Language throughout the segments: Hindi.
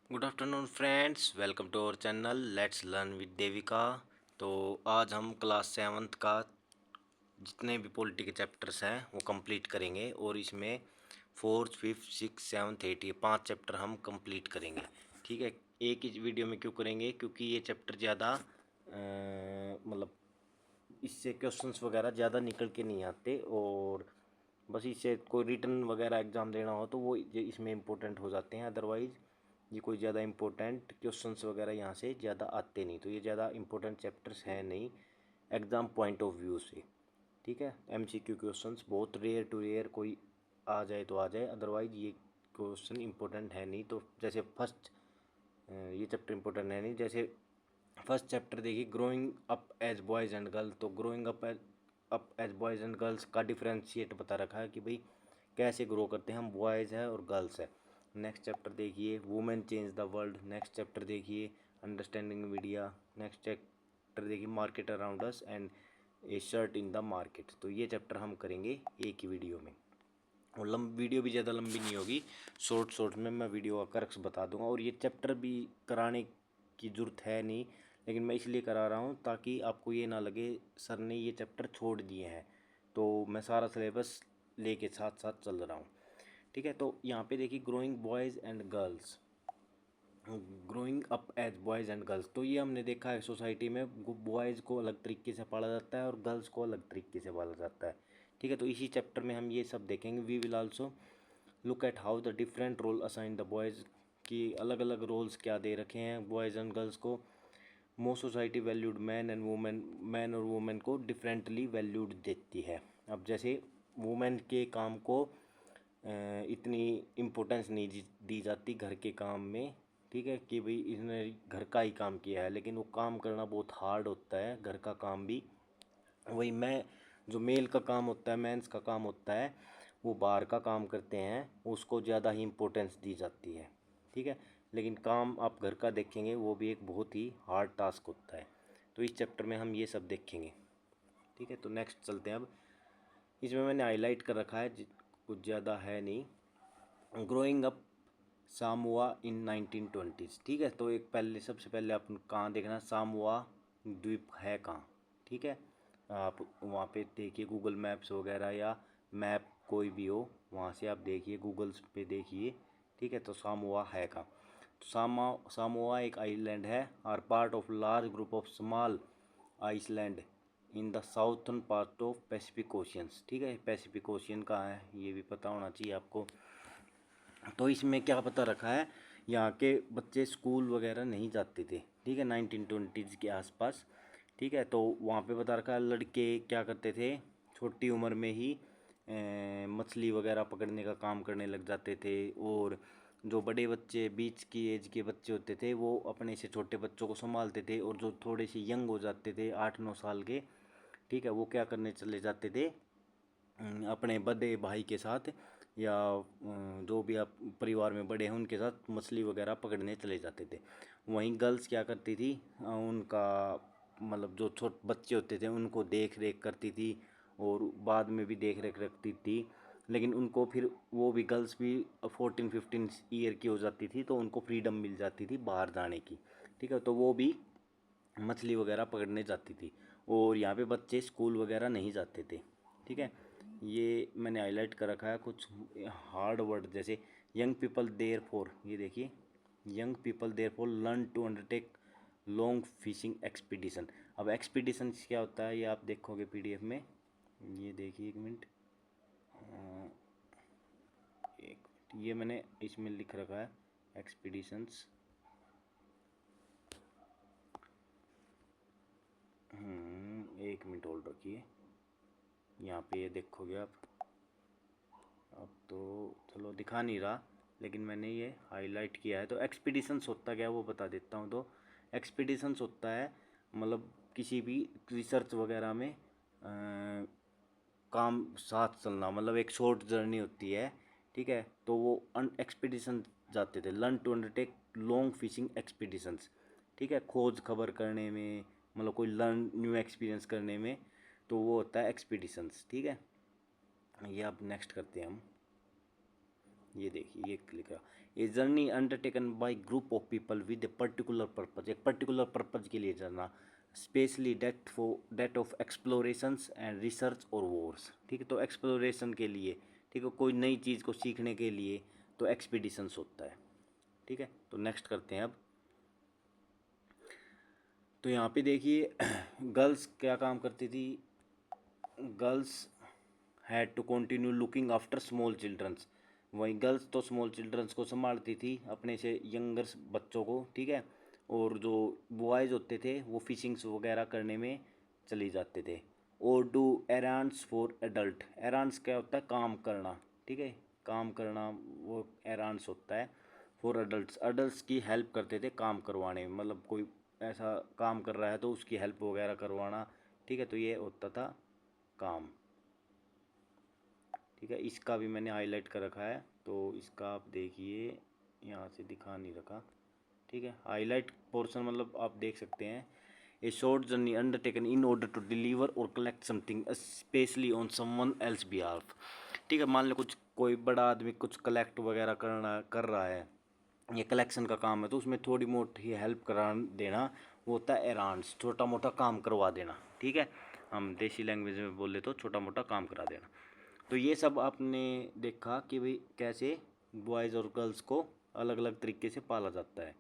Good afternoon friends, welcome to our channel let's learn with Devika. तो आज हम क्लास सेवन्थ का जितने भी पॉलिटी के चैप्टर्स हैं वो कंप्लीट करेंगे और इसमें fourth fifth six seventh eight ये 5 चैप्टर हम कंप्लीट करेंगे। ठीक है, एक ही वीडियो में क्यों करेंगे? क्योंकि ये चैप्टर ज़्यादा मतलब इससे क्वेश्चंस वगैरह ज़्यादा निकल के नहीं आते और बस इससे कोई रिटर्न वगैरह एग्ज़ाम देना हो तो वो इसमें इम्पोर्टेंट हो जाते हैं। अदरवाइज़ ये कोई ज़्यादा इंपॉर्टेंट क्वेश्चंस वगैरह यहाँ से ज़्यादा आते नहीं, तो ये ज़्यादा इंपॉर्टेंट चैप्टर्स हैं नहीं एग्ज़ाम पॉइंट ऑफ व्यू से। ठीक है, एमसीक्यू क्वेश्चंस बहुत रेयर टू रेयर कोई आ जाए तो आ जाए, अदरवाइज़ ये क्वेश्चन इंपॉर्टेंट है नहीं। तो जैसे फर्स्ट ये चैप्टर इंपॉर्टेंट है नहीं, जैसे फर्स्ट चैप्टर देखिए growing up as boys and girls. तो growing up as boys and girls का डिफ्रेंशिएट बता रखा है कि भाई कैसे ग्रो करते हैं हम, बॉयज़ है और गर्ल्स है। नेक्स्ट चैप्टर देखिए women change the world. Next chapter देखिए अंडरस्टैंडिंग मीडिया। नेक्स्ट चैप्टर देखिए market around us and A shirt in the market. तो ये चैप्टर हम करेंगे एक ही वीडियो में और वीडियो भी ज़्यादा लंबी नहीं होगी, शॉर्ट में मैं वीडियो का करक्स बता दूंगा। और ये चैप्टर भी कराने की ज़रूरत है नहीं, लेकिन मैं इसलिए करा रहा हूँ ताकि आपको ये ना लगे सर ने ये चैप्टर छोड़ दिए हैं। तो मैं सारा सिलेबस लेके साथ साथ चल रहा हूँ। ठीक है, तो यहाँ पे देखिए growing boys and girls, growing up as boys and girls. तो ये हमने देखा है सोसाइटी में बॉयज़ को अलग तरीके से पाला जाता है और गर्ल्स को अलग तरीके से पाला जाता है। ठीक है, तो इसी चैप्टर में हम ये सब देखेंगे। We will also look at how the different role assign the boys, की अलग अलग रोल्स क्या दे रखे हैं बॉयज़ एंड गर्ल्स को। Most society valued man and women, man और वुमेन को डिफरेंटली वैल्यूड देती है। अब जैसे वुमेन के काम को इतनी इम्पोर्टेंस नहीं दी जाती घर के काम में। ठीक है, कि भाई इसने घर का ही काम किया है, लेकिन वो काम करना बहुत हार्ड होता है घर का काम भी। वही मैं जो मेल का काम होता है, मेंस का काम होता है, वो बाहर का काम करते हैं, उसको ज़्यादा ही इम्पोर्टेंस दी जाती है। ठीक है, लेकिन काम आप घर का देखेंगे वो भी एक बहुत ही हार्ड टास्क होता है। तो इस चैप्टर में हम ये सब देखेंगे। ठीक है, तो नेक्स्ट चलते हैं अब। इसमें मैंने हाईलाइट कर रखा है, कुछ ज़्यादा है नहीं। ग्रोइंग अप सामोआ इन 1920s। ठीक है, तो एक पहले सबसे पहले आप कहाँ देखना, सामोआ द्वीप है कहाँ। ठीक है, आप वहाँ पे देखिए गूगल मैप्स वगैरह या मैप कोई भी हो वहाँ से आप देखिए, गूगल्स पे देखिए। ठीक है, तो सामोआ है कहाँ। तो सामोआ एक आइलैंड है, are part of large group of small island in the southern part of Pacific oceans. ठीक है, पैसिफिक ओशियन कहाँ है ये भी पता होना चाहिए आपको। तो इसमें क्या पता रखा है, यहाँ के बच्चे स्कूल वगैरह नहीं जाते थे। ठीक है, 1920s के आसपास। ठीक है, तो वहाँ पे बता रखा है लड़के क्या करते थे, छोटी उम्र में ही मछली वगैरह पकड़ने का काम करने लग जाते थे। और जो बड़े बच्चे बीच की एज के बच्चे होते थे वो अपने से छोटे बच्चों को संभालते थे, और जो थोड़े से यंग हो जाते थे 8-9 साल के, ठीक है, वो क्या करने चले जाते थे अपने बड़े भाई के साथ या जो भी आप परिवार में बड़े हैं उनके साथ मछली वगैरह पकड़ने चले जाते थे। वहीं गर्ल्स क्या करती थी, उनका मतलब जो छोटे बच्चे होते थे उनको देख रेख करती थी और बाद में भी देख रेख रखती थी। लेकिन उनको फिर वो भी गर्ल्स भी 14-15 ईयर की हो जाती थी तो उनको फ्रीडम मिल जाती थी बाहर जाने की। ठीक है, तो वो भी मछली वगैरह पकड़ने जाती थी और यहाँ पे बच्चे स्कूल वगैरह नहीं जाते थे। ठीक है, ये मैंने हाईलाइट कर रखा है कुछ हार्ड वर्ड, जैसे यंग पीपल देयर फॉर, ये देखिए young people there for learn to undertake long fishing expedition. अब एक्सपीडिशन क्या होता है ये आप देखोगे पीडीएफ में, ये देखिए एक मिनट, ये मैंने इसमें लिख रखा है एक्सपीडिशंस। एक मिनट होल्ड रखिए, यहाँ पे ये देखोगे आप। अब तो चलो दिखा नहीं रहा, लेकिन मैंने ये हाईलाइट किया है। तो एक्सपीडिशंस होता क्या है वो बता देता हूँ। तो एक्सपीडिशंस होता है मतलब किसी भी रिसर्च वगैरह में काम साथ चलना, मतलब एक शॉर्ट जर्नी होती है। ठीक है, तो वो एक्सपीडिशन जाते थे, learn to undertake long fishing expeditions. ठीक है, खोज खबर करने में, मतलब कोई लर्न न्यू एक्सपीरियंस करने में, तो वो होता है एक्सपीडिशंस। ठीक है, ये अब नेक्स्ट करते हैं हम। ये देखिए ये लिखा, a journey undertaken by group of people with a particular purpose, एक पर्टिकुलर पर्पज के लिए जाना, specially that of explorations and research और वॉर्स। ठीक है, तो एक्सप्लोरेशन के लिए, ठीक है, कोई नई चीज़ को सीखने के लिए तो एक्सपीडिशंस होता है। ठीक है, तो नेक्स्ट करते हैं अब। तो यहाँ पे देखिए गर्ल्स क्या काम करती थी, girls had to continue looking after small childrens, वहीं गर्ल्स तो स्मॉल चिल्ड्रंस को संभालती थी, अपने से यंगर बच्चों को। ठीक है, और जो बॉयज़ होते थे वो फिशिंग्स वगैरह करने में चली जाते थे। और डू एरांड्स फॉर एडल्ट, एरांड्स क्या होता है, काम करना। ठीक है, काम करना वो एरांड्स होता है। फॉर अडल्ट, अडल्ट की हेल्प करते थे काम करवाने में, मतलब कोई ऐसा काम कर रहा है तो उसकी हेल्प वगैरह करवाना। ठीक है, तो ये होता था काम। ठीक है, इसका भी मैंने हाईलाइट कर रखा है, तो इसका आप देखिए, यहाँ से दिखा नहीं रखा। ठीक है, हाईलाइट पोर्शन मतलब आप देख सकते हैं, a short journey undertaken in order to deliver or collect something specially on someone else behalf. ठीक है, मान लो कुछ कोई बड़ा आदमी कुछ कलेक्ट वगैरह कर रहा है, ये कलेक्शन का काम है, तो उसमें थोड़ी मोटी हेल्प करा देना, वो होता है एरांड्स, छोटा मोटा काम करवा देना। ठीक है, हम देसी लैंग्वेज में बोले तो छोटा मोटा काम करा देना। तो ये सब आपने देखा कि भाई कैसे बॉयज़ और गर्ल्स को अलग अलग तरीके से पाला जाता है।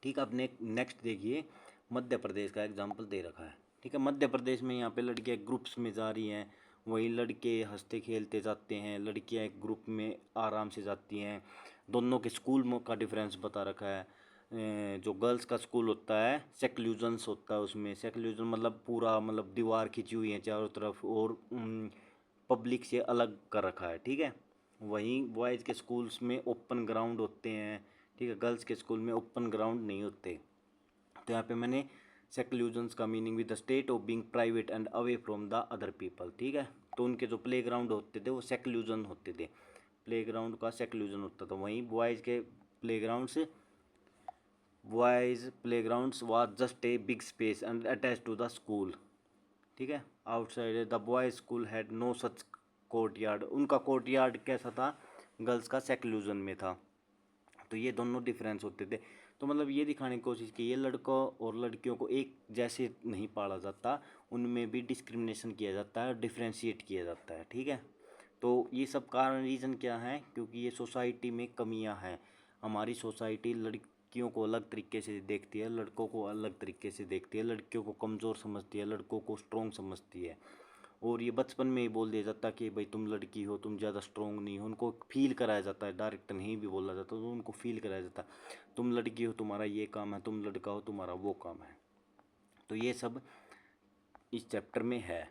ठीक है, आपने नेक्स्ट देखिए, मध्य प्रदेश का एग्जाम्पल दे रखा है। ठीक है, मध्य प्रदेश में यहाँ पे लड़कियाँ ग्रुप्स में जा रही हैं, वहीं लड़के हंसते खेलते जाते हैं, लड़कियाँ एक ग्रुप में आराम से जाती हैं। दोनों के स्कूल का डिफरेंस बता रखा है। जो गर्ल्स का स्कूल होता है सेक्लूजन्स होता है, उसमें सेक्लूजन मतलब पूरा मतलब दीवार खींची हुई है चारों तरफ और पब्लिक से अलग कर रखा है। ठीक है, वहीं बॉयज़ के स्कूल्स में ओपन ग्राउंड होते हैं। ठीक है, गर्ल्स के स्कूल में ओपन ग्राउंड नहीं होते। तो यहाँ पे मैंने सेक्लूजन्स का meaning with the state of being private and away from the other people. ठीक है, तो उनके जो प्ले ग्राउंड होते थे वो सेक्लूजन होते थे, प्ले ग्राउंड का सेक्लूजन होता था। वहीं बॉयज़ के प्ले ग्राउंड से boys play grounds was just a big space and attach to the school. ठीक है, outside the boys school had no such court yard, उनका कोर्ट यार्ड कैसा था, गर्ल्स का सेक्लूजन में था। तो ये दोनों डिफरेंस होते थे। तो मतलब ये दिखाने की कोशिश की, ये लड़कों और लड़कियों को एक जैसे नहीं पाला जाता, उनमें भी डिस्क्रिमिनेशन किया जाता है, डिफ्रेंशिएट किया जाता है। ठीक है, तो ये सब कारण रीज़न क्या है, क्योंकि ये सोसाइटी में कमियां हैं। हमारी सोसाइटी लड़कियों को अलग तरीके से देखती है, लड़कों को अलग तरीके से देखती है, लड़कियों को कमज़ोर समझती है, लड़कों को स्ट्रॉन्ग समझती है। और ये बचपन में ही बोल दिया जाता कि भाई तुम लड़की हो, तुम ज़्यादा स्ट्रोंग नहीं हो, उनको फील कराया जाता है, डायरेक्ट नहीं भी बोला जाता, तो उनको फील कराया जाता है तुम लड़की हो तुम्हारा ये काम है, तुम लड़का हो तुम्हारा वो काम है। तो ये सब इस चैप्टर में है।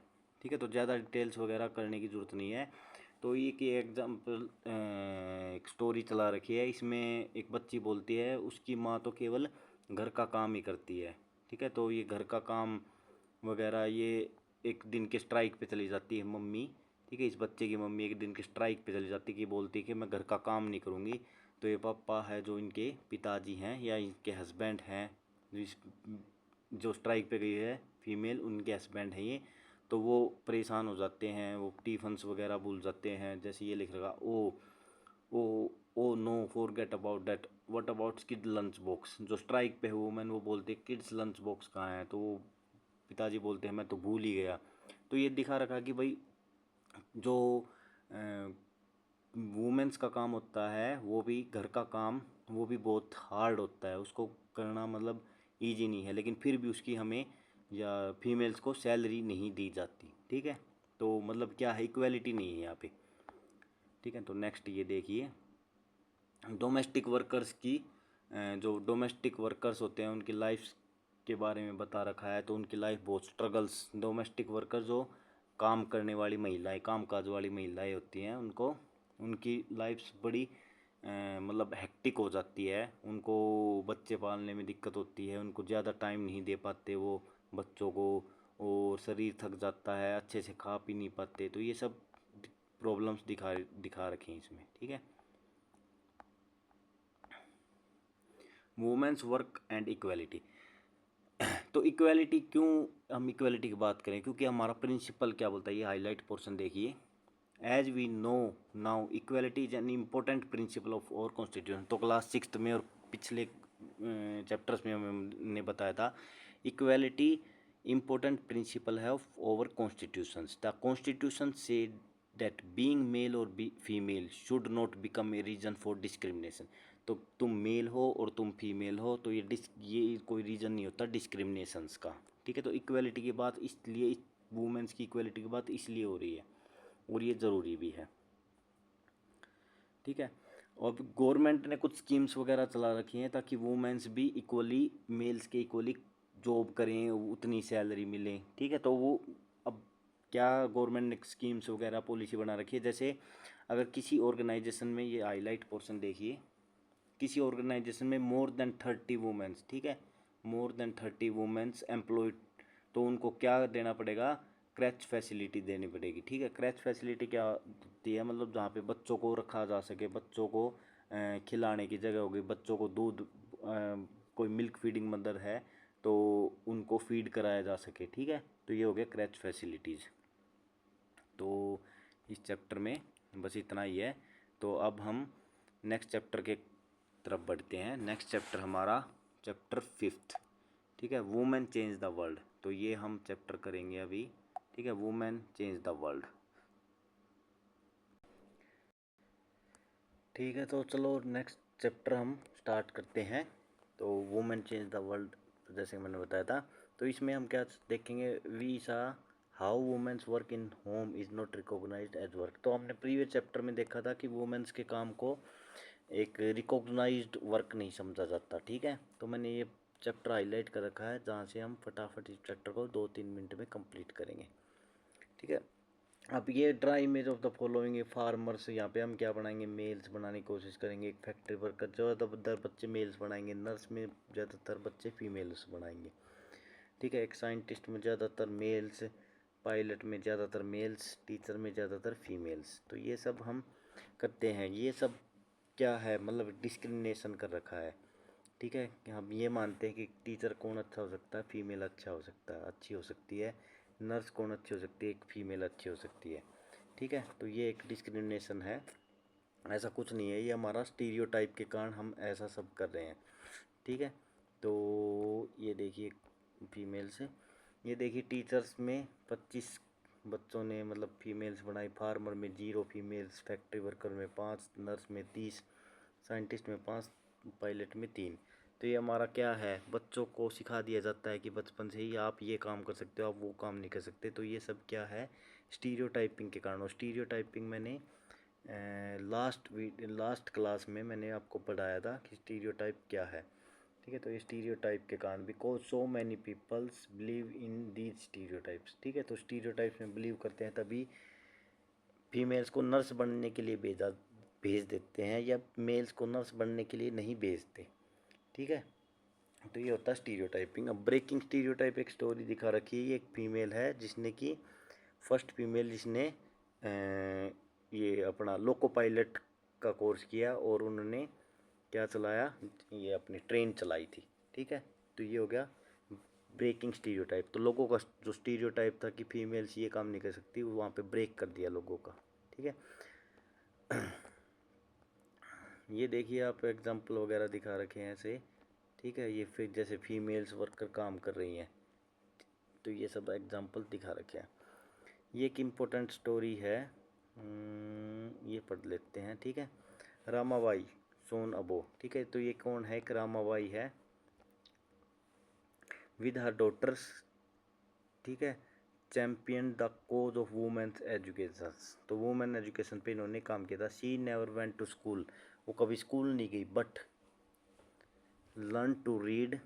ठीक है, तो ज़्यादा डिटेल्स वगैरह करने की ज़रूरत नहीं है। तो ये कि एग्जाम्पल एक स्टोरी चला रखी है, इसमें एक बच्ची बोलती है उसकी माँ तो केवल घर का काम ही करती है। ठीक है, तो ये घर का काम वगैरह ये एक दिन के स्ट्राइक पे चली जाती है मम्मी। ठीक है, इस बच्चे की मम्मी एक दिन के स्ट्राइक पे चली जाती है कि बोलती है कि मैं घर का काम नहीं करूँगी। तो ये पापा है जो इनके पिताजी हैं या इनके हस्बैंड हैं, जो स्ट्राइक पे गई है फीमेल, उनके हस्बैंड हैं ये। तो वो परेशान हो जाते हैं, वो टिफ़न्स वगैरह भूल जाते हैं, जैसे ये लिख रखा oh oh no forget about that, what about kid lunch box. जो स्ट्राइक पे है वूमेन वो बोलते हैं किड्स लंच बॉक्स कहाँ है, तो वो पिताजी बोलते हैं मैं तो भूल ही गया। तो ये दिखा रखा कि भाई जो वुमेन्स का काम होता है वो भी घर का काम, वो भी बहुत हार्ड होता है, उसको करना मतलब इजी नहीं है, लेकिन फिर भी उसकी हमें या फीमेल्स को सैलरी नहीं दी जाती। ठीक है, तो मतलब क्या है, इक्वालिटी नहीं है यहाँ पे। ठीक है, तो नेक्स्ट ये देखिए, डोमेस्टिक वर्कर्स की जो डोमेस्टिक वर्कर्स होते हैं उनकी लाइफ के बारे में बता रखा है। तो उनकी लाइफ बहुत स्ट्रगल्स, डोमेस्टिक वर्कर जो काम करने वाली महिलाएं, काम काज वाली महिलाएं होती हैं, उनको उनकी लाइफ बड़ी मतलब हेक्टिक हो जाती है, उनको बच्चे पालने में दिक्कत होती है, उनको ज़्यादा टाइम नहीं दे पाते वो बच्चों को, और शरीर थक जाता है, अच्छे से खा पी नहीं पाते। तो ये सब प्रॉब्लम्स दिखा रखी हैं इसमें। ठीक है, वुमेन्स वर्क एंड इक्वालिटी। तो इक्वालिटी क्यों, हम इक्वालिटी की बात करें, क्योंकि हमारा प्रिंसिपल क्या बोलता है, ये हाईलाइट पोर्शन देखिए, as we know now equality is an important principle of our constitution. तो क्लास 6 में और पिछले चैप्टर्स में हमने बताया था इक्वलिटी इम्पोर्टेंट प्रिंसिपल है of our constitutions. The constitution से that being male or be female should not become a reason for discrimination. तो तुम मेल हो और तुम फीमेल हो तो ये कोई रीज़न नहीं होता डिस्क्रिमिनेशंस का। ठीक है, तो इक्वलिटी की बात इसलिए वुमेन्स की इक्वलिटी की बात इसलिए हो रही है और ये ज़रूरी भी है। ठीक है, और गवर्नमेंट ने कुछ स्कीम्स वगैरह चला रखी हैं ताकि वुमेन्स भी इक्वली मेल्स के इक्वली जॉब करें, उतनी सैलरी मिले। ठीक है, तो वो अब क्या गवर्नमेंट ने स्कीम्स वगैरह पॉलिसी बना रखी है, जैसे अगर किसी ऑर्गेनाइजेशन में, ये हाईलाइट पोर्शन देखिए, किसी ऑर्गेनाइजेशन में मोर देन 30 वुमेन्स, ठीक है, मोर देन 30 वुमेन्स एम्प्लॉयड, तो उनको क्या देना पड़ेगा, क्रैच फैसिलिटी देनी पड़ेगी। ठीक है, क्रैच फैसिलिटी क्या होती है, मतलब जहाँ पे बच्चों को रखा जा सके, बच्चों को खिलाने की जगह होगी, बच्चों को दूध, कोई मिल्क फीडिंग मदर है तो उनको फीड कराया जा सके। ठीक है, तो ये हो गया क्रैच फैसिलिटीज़। तो इस चैप्टर में बस इतना ही है। तो अब हम नेक्स्ट चैप्टर के तरफ बढ़ते हैं। नेक्स्ट चैप्टर हमारा चैप्टर 5, ठीक है, वुमेन चेंज द वर्ल्ड। तो ये हम चैप्टर करेंगे अभी। ठीक है, वुमेन चेंज द वर्ल्ड। ठीक है, तो चलो नेक्स्ट चैप्टर हम स्टार्ट करते हैं। तो वुमेन चेंज द वर्ल्ड, जैसे मैंने बताया था, तो इसमें हम क्या देखेंगे, we saw how womens work in home is not recognized as work. तो हमने प्रीवियस चैप्टर में देखा था कि वुमेन्स के काम को एक रिकॉग्नाइज्ड वर्क नहीं समझा जाता। ठीक है, तो मैंने ये चैप्टर हाईलाइट कर रखा है जहाँ से हम फटाफट इस चैप्टर को 2-3 मिनट में कंप्लीट करेंगे। ठीक है, अब ये draw image of the following farmers, यहाँ पे हम क्या बनाएंगे, मेल्स बनाने की कोशिश करेंगे। एक फैक्ट्री वर्कर, ज़्यादातर बच्चे मेल्स बनाएंगे, नर्स में ज़्यादातर बच्चे फीमेल्स बनाएंगे। ठीक है, एक साइंटिस्ट में ज़्यादातर मेल्स, पायलट में ज़्यादातर मेल्स, टीचर में ज़्यादातर फीमेल्स। तो ये सब हम करते हैं। ये सब क्या है, मतलब डिस्क्रिमिनेशन कर रखा है। ठीक है, कि हम ये मानते हैं कि टीचर कौन अच्छा हो सकता है, फीमेल अच्छा हो सकता है, अच्छी हो सकती है। नर्स कौन अच्छी हो सकती है, एक फीमेल अच्छी हो सकती है। ठीक है, तो ये एक डिस्क्रिमिनेशन है, ऐसा कुछ नहीं है, ये हमारा स्टीरियोटाइप के कारण हम ऐसा सब कर रहे हैं। ठीक है, तो ये देखिए फीमेल से, ये देखिए टीचर्स में 25 बच्चों ने मतलब फीमेल्स बनाई, फार्मर में 0 फीमेल्स, फैक्ट्री वर्कर में 5, नर्स में 30, साइंटिस्ट में 5, पायलट में 3। तो ये हमारा क्या है, बच्चों को सिखा दिया जाता है कि बचपन से ही आप ये काम कर सकते हो, आप वो काम नहीं कर सकते। तो ये सब क्या है, स्टीरियोटाइपिंग के कारण। और स्टीरियोटाइपिंग मैंने लास्ट क्लास में मैंने आपको पढ़ाया था कि स्टीरियोटाइप क्या है। ठीक है, तो ये स्टीरियोटाइप के कारण, because so many peoples believe in these stereotypes. ठीक है, तो स्टीरियोटाइप्स में बिलीव करते हैं, तभी फीमेल्स को नर्स बनने के लिए भेज देते हैं, या मेल्स को नर्स बनने के लिए नहीं भेजते। ठीक है, तो ये होता है स्टीरियोटाइपिंग। अब ब्रेकिंग स्टीरियोटाइप एक स्टोरी दिखा रखी है। ये एक फीमेल है जिसने कि फर्स्ट फीमेल जिसने ये अपना लोको पायलट का कोर्स किया और उन्होंने क्या चलाया, ये अपनी ट्रेन चलाई थी। ठीक है, तो ये हो गया ब्रेकिंग स्टीरियोटाइप। तो लोगों का जो स्टीरियोटाइप था कि फीमेल्स ये काम नहीं कर सकती, वो वहाँ पे ब्रेक कर दिया लोगों का। ठीक है, ये देखिए आप एग्जांपल वगैरह दिखा रखे हैं ऐसे। ठीक है, ये फिर जैसे फीमेल्स वर्कर काम कर रही हैं, तो ये सब एग्जांपल दिखा रखे हैं। ये एक इम्पोर्टेंट स्टोरी है, ये पढ़ लेते हैं। ठीक है, रामाबाई सोन अबो। ठीक है, तो ये कौन है, एक रामाबाई है विद हर डॉटर्स। ठीक है, champion the cause of womens education. तो वुमेन एजुकेशन पे इन्होंने काम किया था। She never went to school, वो कभी स्कूल नहीं गई, but learn to read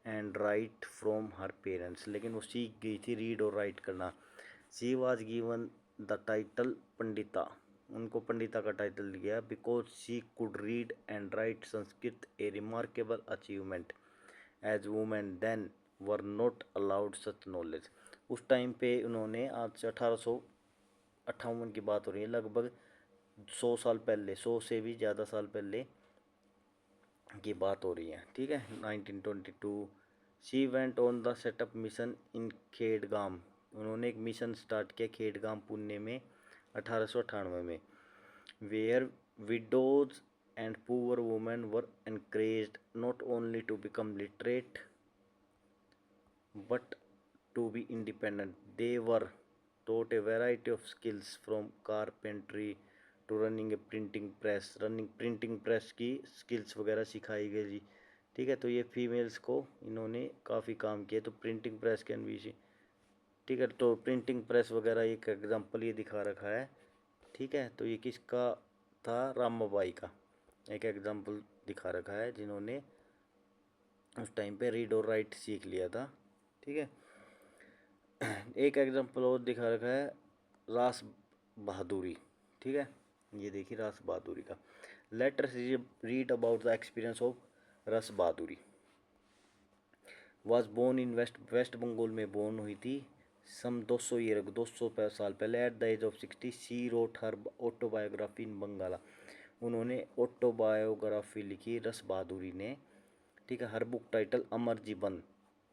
and write from her parents, लेकिन वो सीख गई थी रीड और राइट करना। She was given the title Pandita, उनको पंडिता का टाइटल दिया because she could read and write Sanskrit, a remarkable achievement as women then were not allowed such knowledge. उस टाइम पे उन्होंने, आज से 1858 की बात हो रही है, लगभग 100 साल पहले, 100 से भी ज़्यादा साल पहले की बात हो रही है। ठीक है, 1922 she went on the setup mission in Khedgam, उन्होंने एक मिशन स्टार्ट किया खेड़गाम पुणे में, 1898 में, where widows and poor women were encouraged not only to become literate but to be independent. They were taught a variety of skills from carpentry to running a printing press. Running printing press की स्किल्स वगैरह सिखाई गई। ठीक है, तो ये फीमेल्स को इन्होंने काफ़ी काम किया। तो प्रिंटिंग प्रेस कैन बी, ठीक है, तो प्रिंटिंग प्रेस वगैरह एक एग्जांपल ये दिखा रखा है। ठीक है, तो ये किसका था? रामाबाई का एक एग्जांपल दिखा रखा है, जिन्होंने उस टाइम पे रीड और राइट सीख लिया था। ठीक है, एक एग्जांपल और दिखा रखा है रास बहादुरी। ठीक है, ये देखिए रास बहादुरी का। Let us read about the experience of रस बहादुरी। Was born in West Bengal में बोर्न हुई थी। सम 200 साल पहले। At the age of 60 she wrote her autobiography in Bangla. उन्होंने ऑटोबायोग्राफी लिखी रस बहादुरी ने। ठीक है, हर book title Amar Jiban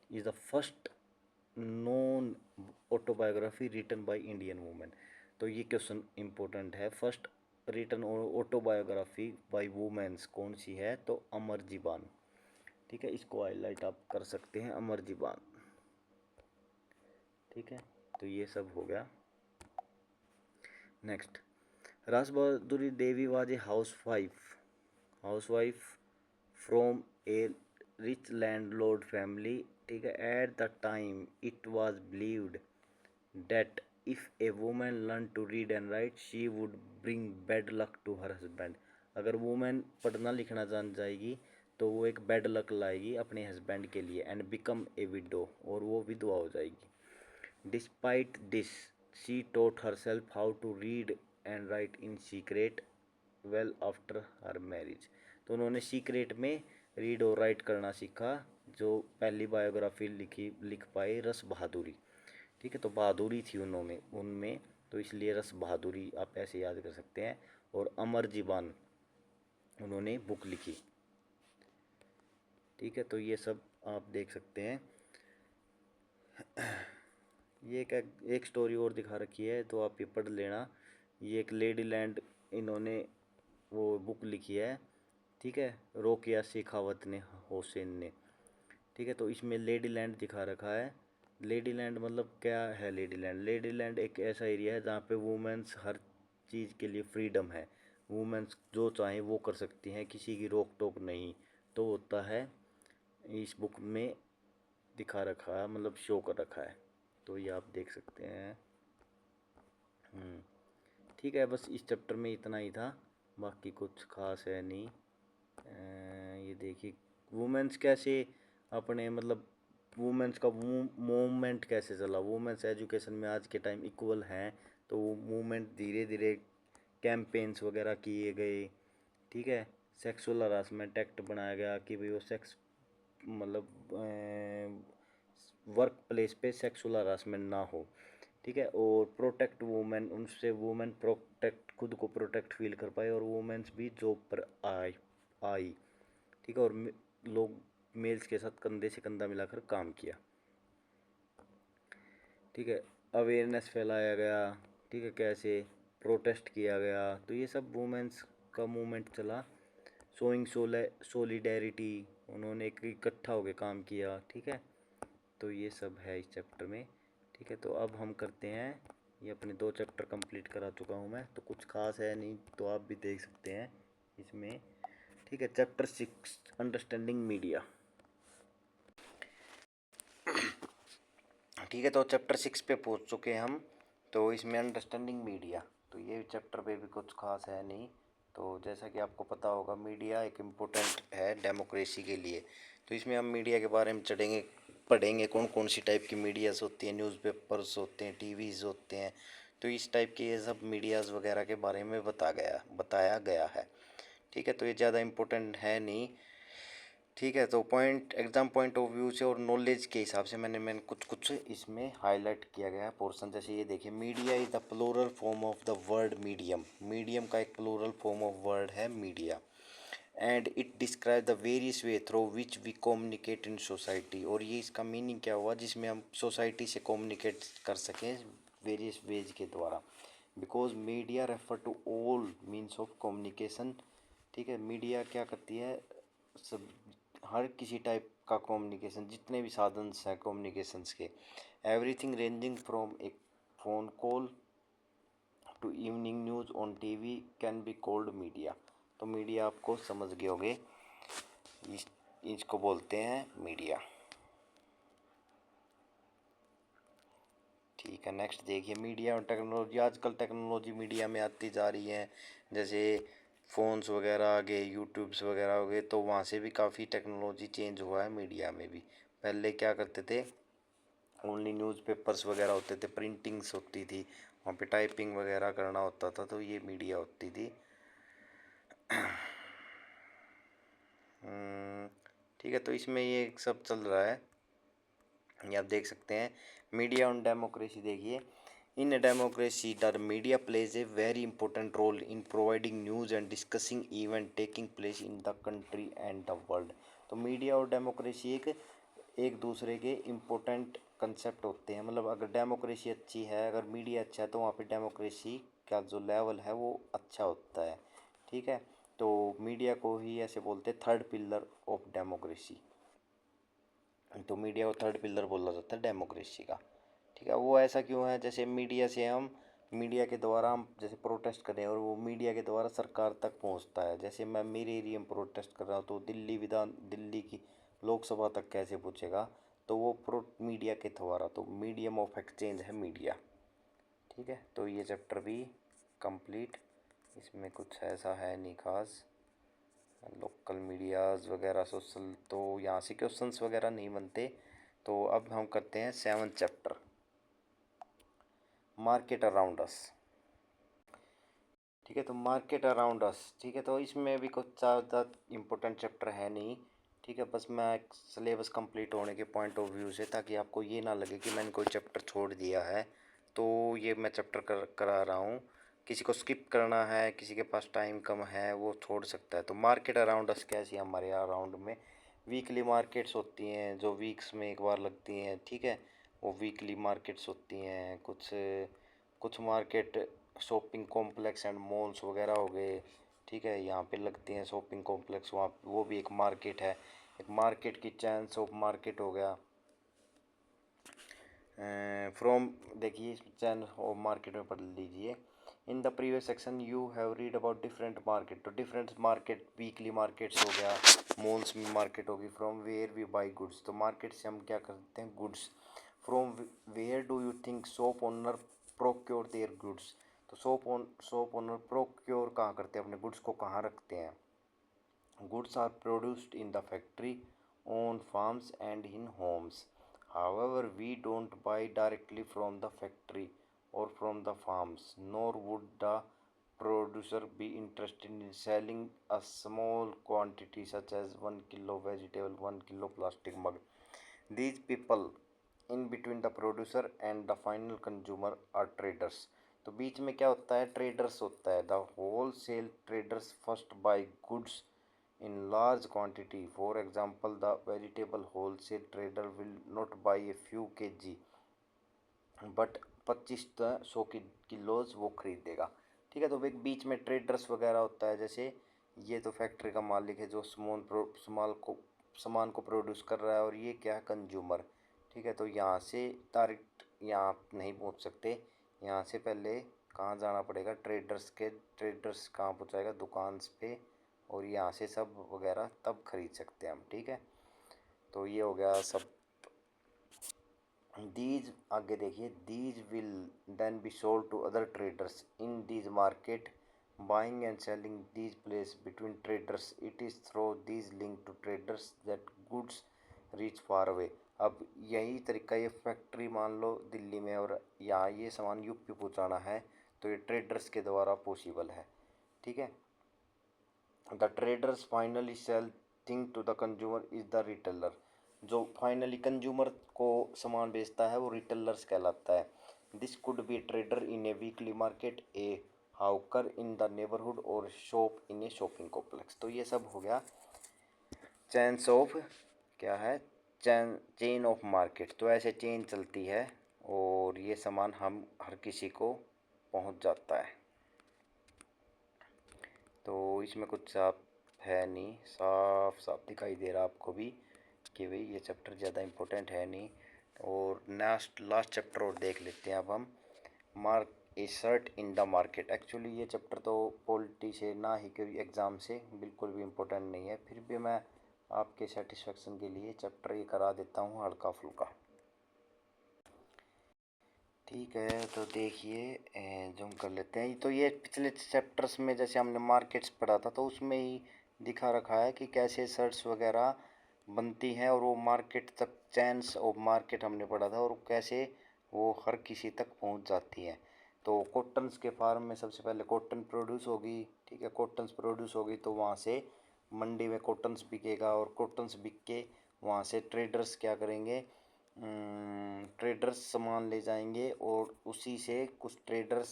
is the first non autobiography written by Indian women. तो ये क्वेश्चन इंपॉर्टेंट है। First written autobiography by womens कौन सी है? तो अमर जीवान। ठीक है, इसको हाईलाइट आप कर सकते हैं, अमर जीवान। ठीक है, तो ये सब हो गया। नेक्स्ट, रास बहादुरी देवी was a housewife from a rich landlord family. ठीक है, at the time it was believed that if a woman learned to read and write she would bring bad luck to her husband। अगर वुमेन पढ़ना लिखना जान जाएगी तो वो एक बैड लक लाएगी अपने हस्बैंड के लिए। एंड बिकम ए विडो, और वो विधवा हो जाएगी। Despite this she taught herself how to read and write in secret well after her marriage. तो उन्होंने सीक्रेट में रीड और राइट करना सीखा, जो पहली बायोग्राफी लिख पाए रस बहादुरी। ठीक है, तो बहादुरी थी उनमें, तो इसलिए रस बहादुरी आप ऐसे याद कर सकते हैं। और अमर जीवान उन्होंने बुक लिखी। ठीक है, तो ये सब आप देख सकते हैं। ये एक स्टोरी और दिखा रखी है, तो आप ये पढ़ लेना। ये एक लेडी लैंड इन्होंने वो बुक लिखी है। ठीक है, रोकिया शेखावत ने, हुसैन ने। ठीक है, तो इसमें लेडी लैंड दिखा रखा है। लेडी लैंड मतलब क्या है? लेडी लैंड, लेडी लैंड एक ऐसा एरिया है जहाँ पे वुमेन्स हर चीज़ के लिए फ्रीडम है। वुमेन्स जो चाहें वो कर सकती हैं, किसी की रोक टोक नहीं। तो होता है, इस बुक में दिखा रखा है, मतलब शो कर रखा है। तो ये आप देख सकते हैं। ठीक है, बस इस चैप्टर में इतना ही था, बाकी कुछ खास है नहीं। ये देखिए वुमेन्स कैसे अपने मतलब वुमेन्स का मूवमेंट कैसे चला। वुमेन्स एजुकेशन में आज के टाइम इक्वल हैं, तो वो मूवमेंट धीरे धीरे कैंपेन्स वगैरह किए गए। ठीक है, सेक्सुअल हरासमेंट एक्ट बनाया गया कि भाई वो सेक्स मतलब वर्क प्लेस पे सेक्सुअल हरासमेंट ना हो। ठीक है, और प्रोटेक्ट वुमेन, उनसे वुमेन प्रोटेक्ट, खुद को प्रोटेक्ट फील कर पाए, और वुमेन्स भी जॉब पर आई। ठीक है, और लोग मेल्स के साथ कंधे से कंधा मिलाकर काम किया। ठीक है, अवेयरनेस फैलाया गया। ठीक है, कैसे प्रोटेस्ट किया गया, तो ये सब वुमेन्स का मूवमेंट चला। शोइंग सोलिडेरिटी, उन्होंने एक इकट्ठा होकर काम किया। ठीक है, तो ये सब है इस चैप्टर में। ठीक है, तो अब हम करते हैं, ये अपने 2 चैप्टर कंप्लीट करा चुका हूँ मैं, तो कुछ खास है नहीं, तो आप भी देख सकते हैं इसमें। ठीक है, चैप्टर 6 अंडरस्टैंडिंग मीडिया। ठीक है, तो चैप्टर 6 पे पहुंच चुके हैं हम। तो इसमें अंडरस्टैंडिंग मीडिया, तो ये चैप्टर पे भी कुछ खास है नहीं। तो जैसा कि आपको पता होगा, मीडिया एक इम्पोर्टेंट है डेमोक्रेसी के लिए। तो इसमें हम मीडिया के बारे में पढ़ेंगे कौन कौन सी टाइप की मीडियाज़ होती हैं। न्यूज़पेपर्स होते हैं, टीवीज़ होते हैं। तो इस टाइप के ये सब मीडियाज़ वगैरह के बारे में बताया गया है। ठीक है, तो ये ज़्यादा इम्पोर्टेंट है नहीं। ठीक है, तो एग्ज़ाम पॉइंट ऑफ व्यू से और नॉलेज के हिसाब से मैंने कुछ इसमें हाईलाइट किया गया है पोर्शन। जैसे ये देखिए, media is the plural form of the word medium. Medium का एक प्लूरल फॉर्म ऑफ वर्ड है media. And it describe the various way through which we communicate in society. और ये इसका मीनिंग क्या हुआ? जिसमें हम सोसाइटी से कम्युनिकेट कर सकें वेरियस वेज के द्वारा। Because media refer to all means of communication. ठीक है, मीडिया क्या करती है, सब हर किसी टाइप का कम्युनिकेशन, जितने भी साधन हैं कम्युनिकेशंस के, everything ranging from a phone call to evening news on TV can be called media. तो मीडिया आपको समझ गए होंगे, इसको बोलते हैं मीडिया। ठीक है, नेक्स्ट देखिए, मीडिया और टेक्नोलॉजी। आजकल टेक्नोलॉजी मीडिया में आती जा रही है, जैसे फ़ोन्स वगैरह आ गए, यूट्यूब्स वगैरह हो गए, तो वहाँ से भी काफ़ी टेक्नोलॉजी चेंज हुआ है मीडिया में भी। पहले क्या करते थे, ओनली न्यूज़पेपर्स वगैरह होते थे, प्रिंटिंग्स होती थी, वहाँ पे टाइपिंग वगैरह करना होता था, तो ये मीडिया होती थी। ठीक है, तो इसमें ये सब चल रहा है, ये आप देख सकते हैं। मीडिया ऑन डेमोक्रेसी देखिए, इन a democracy the media plays a very important role in providing news and discussing event taking place in the country and the world। तो मीडिया और डेमोक्रेसी एक दूसरे के इम्पोर्टेंट कंसेप्ट होते हैं। मतलब अगर डेमोक्रेसी अच्छी है, अगर मीडिया अच्छा है, तो वहाँ पे डेमोक्रेसी का जो लेवल है वो अच्छा होता है। ठीक है, तो मीडिया को ही ऐसे बोलते हैं थर्ड पिलर ऑफ डेमोक्रेसी। तो मीडिया को थर्ड पिलर बोला जाता है डेमोक्रेसी का। ठीक है, वो ऐसा क्यों है, जैसे मीडिया के द्वारा हम जैसे प्रोटेस्ट कर रहे हैं और वो मीडिया के द्वारा सरकार तक पहुंचता है। जैसे मैं मेरे एरिया में प्रोटेस्ट कर रहा हूँ, तो दिल्ली की लोकसभा तक कैसे पहुँचेगा, तो वो प्रो मीडिया के द्वारा, तो मीडियम ऑफ एक्सचेंज है मीडिया। ठीक है, तो ये चैप्टर भी कंप्लीट, इसमें कुछ ऐसा है नहीं खास, लोकल मीडियाज़ वगैरह सोशल, तो यहाँ से क्वेश्चंस वगैरह नहीं बनते। तो अब हम करते हैं 7th chapter, market around us. ठीक है, तो मार्केट अराउंड अस, ठीक है, तो इसमें भी कुछ ज़्यादा इम्पोर्टेंट चैप्टर है नहीं। ठीक है, बस मैं सिलेबस कंप्लीट होने के पॉइंट ऑफ व्यू से, ताकि आपको ये ना लगे कि मैंने कोई चैप्टर छोड़ दिया है, तो ये मैं चैप्टर करा रहा हूँ। किसी को स्किप करना है, किसी के पास टाइम कम है, वो छोड़ सकता है। तो मार्केट अराउंड अस कैसी, हमारे अराउंड में वीकली मार्केट्स होती हैं जो वीक्स में एक बार लगती हैं। ठीक है, वो वीकली मार्केट्स होती हैं। कुछ कुछ market shopping complex and malls वगैरह हो गए। ठीक है, यहाँ पे लगती हैं शॉपिंग कॉम्प्लेक्स, वहाँ वो भी एक मार्केट है। एक मार्केट की चैन शॉप मार्केट हो गया। फ्रॉम देखिए, चैन ऑफ मार्केट में पढ़ लीजिए। In the previous section you have read about different market. तो डिफरेंट मार्केट, वीकली मार्केट्स हो गया, मॉल्स में मार्केट होगी। From where we buy goods, तो मार्केट से हम क्या करते हैं, goods. From where do you think shop owner procure their goods. तो शॉप ओनर प्रोक्योर कहाँ करते हैं, अपने गुड्स को कहाँ रखते हैं। Goods are produced in the factory, on farms and in homes. However, we don't buy directly from the factory or from the farms, nor would the producer be interested in selling a small quantity such as 1 kilo vegetable, 1 kilo plastic mug. These people in between the producer and the final consumer are traders। तो बीच में क्या होता है, ट्रेडर्स होता है। The wholesale traders first buy goods in large quantity. For example, the vegetable wholesale trader will not buy a few kg but 25 की किलोज वो खरीदेगा। ठीक है, तो एक बीच में ट्रेडर्स वगैरह होता है। जैसे ये तो फैक्ट्री का मालिक है जो सामान को प्रोड्यूस कर रहा है, और ये क्या है, कंज्यूमर। ठीक है, तो यहाँ से डायरेक्ट यहाँ आप नहीं पहुँच सकते, यहाँ से पहले कहाँ जाना पड़ेगा, ट्रेडर्स कहाँ पहुँचाएगा, दुकान पे, और यहाँ से सब वगैरह तब खरीद सकते हैं हम। ठीक है, तो ये हो गया सब। दीज आगे देखिए, these will then be sold to other traders in these market. Buying and selling these place between traders, it is through these link to traders that goods reach far away. अब यही तरीका, ये फैक्ट्री मान लो दिल्ली में, और यहाँ ये सामान यूपी पहुँचाना है, तो ये ट्रेडर्स के द्वारा पॉसिबल है। ठीक है, the traders finally sell thing to the consumer is the retailer. जो फाइनली कंज्यूमर को सामान बेचता है वो रिटेलर्स कहलाता है। This could be trader in a weekly market, a hawker in the neighbourhood or shop in a shopping complex. तो ये सब हो गया चैन्स ऑफ, क्या है, चेन ऑफ मार्केट। तो ऐसे चेन चलती है, और ये सामान हम हर किसी को पहुंच जाता है। तो इसमें कुछ साफ है नहीं, साफ साफ दिखाई दे रहा आपको भी कि भाई ये चैप्टर ज़्यादा इम्पोर्टेंट है नहीं। और लास्ट चैप्टर और देख लेते हैं अब हम। Mark A CERT in the market. Actually ये चैप्टर तो पॉलिटी से ना ही कोई एग्ज़ाम से बिल्कुल भी इम्पोर्टेंट नहीं है, फिर भी मैं आपके सेटिस्फेक्शन के लिए चैप्टर ये करा देता हूँ हल्का फुल्का। ठीक है, तो देखिए जूम कर लेते हैं। तो ये पिछले चैप्टर्स में जैसे हमने मार्केट्स पढ़ा था तो उसमें ही दिखा रखा है कि कैसे शर्ट्स वगैरह बनती हैं और वो मार्केट तक, चेन्स ऑफ मार्केट हमने पढ़ा था, और कैसे वो हर किसी तक पहुंच जाती है। तो कॉटन्स के फार्म में सबसे पहले कॉटन प्रोड्यूस होगी, ठीक है, कॉटन्स प्रोड्यूस होगी तो वहाँ से मंडी में कॉटन्स बिकेगा, और कॉटन्स बिक के वहाँ से ट्रेडर्स क्या करेंगे, ट्रेडर्स सामान ले जाएंगे और उसी से कुछ ट्रेडर्स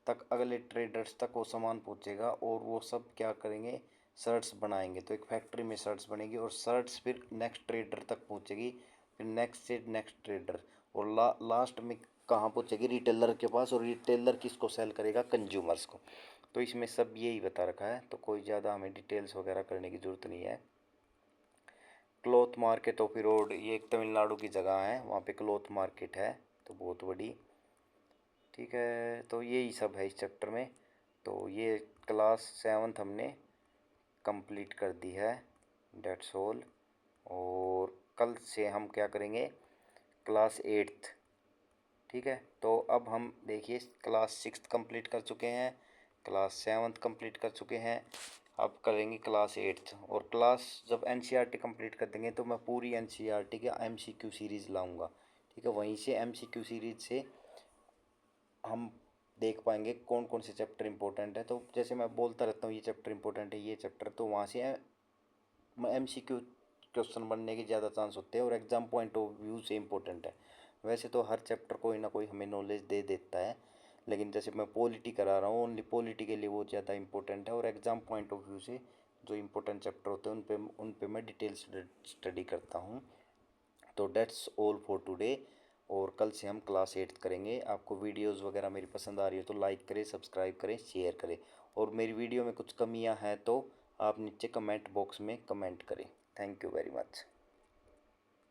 तक, अगले ट्रेडर्स तक वो सामान पहुंचेगा और वो सब क्या करेंगे, शर्ट्स बनाएंगे। तो एक फैक्ट्री में शर्ट्स बनेगी और शर्ट्स फिर नेक्स्ट ट्रेडर तक पहुंचेगी, फिर नेक्स्ट से नेक्स्ट ट्रेडर, और लास्ट में कहाँ पहुंचेगी, रिटेलर के पास, और रिटेलर किसको सेल करेगा, कंज्यूमर्स को। तो इसमें सब यही बता रखा है, तो कोई ज़्यादा हमें डिटेल्स वगैरह करने की ज़रूरत नहीं है। क्लॉथ मार्केट ऑफ रोड, ये एक तमिलनाडु की जगह है, वहाँ पे क्लॉथ मार्केट है, तो बहुत बड़ी। ठीक है, तो यही सब है इस चैप्टर में। तो ये क्लास 7th हमने कंप्लीट कर दी है, डेट्स ऑल। और कल से हम क्या करेंगे, क्लास 8th। ठीक है, तो अब हम देखिए क्लास 6th कंप्लीट कर चुके हैं, क्लास 7th कंप्लीट कर चुके हैं, अब करेंगे क्लास 8th। और क्लास जब एनसीईआरटी कंप्लीट कर देंगे तो मैं पूरी एनसीईआरटी के एमसीक्यू सीरीज़ लाऊंगा। ठीक है, वहीं से एमसीक्यू सीरीज से हम देख पाएंगे कौन कौन से चैप्टर इंपॉर्टेंट है। तो जैसे मैं बोलता रहता हूँ ये चैप्टर इंपॉर्टेंट है, ये चैप्टर, तो वहाँ से एमसीक्यू क्वेश्चन बनने के ज़्यादा चांस होते हैं और एग्ज़ाम पॉइंट ऑफ व्यू से इम्पोर्टेंट है। वैसे तो हर चैप्टर कोई ना कोई हमें नॉलेज दे देता है, लेकिन जैसे मैं पॉलिटी करा रहा हूँ, ओनली पॉलिटी के लिए वो ज़्यादा इंपॉर्टेंट है, और एग्ज़ाम पॉइंट ऑफ व्यू से जो इंपॉर्टेंट चैप्टर होते हैं उन पे मैं डिटेल स्टडी करता हूँ। तो डेट्स ऑल फॉर टुडे, और कल से हम क्लास 8th करेंगे। आपको वीडियोस वगैरह मेरी पसंद आ रही है तो लाइक करें, सब्सक्राइब करें, शेयर करें, और मेरी वीडियो में कुछ कमियां हैं तो आप नीचे कमेंट बॉक्स में कमेंट करें। Thank you very much.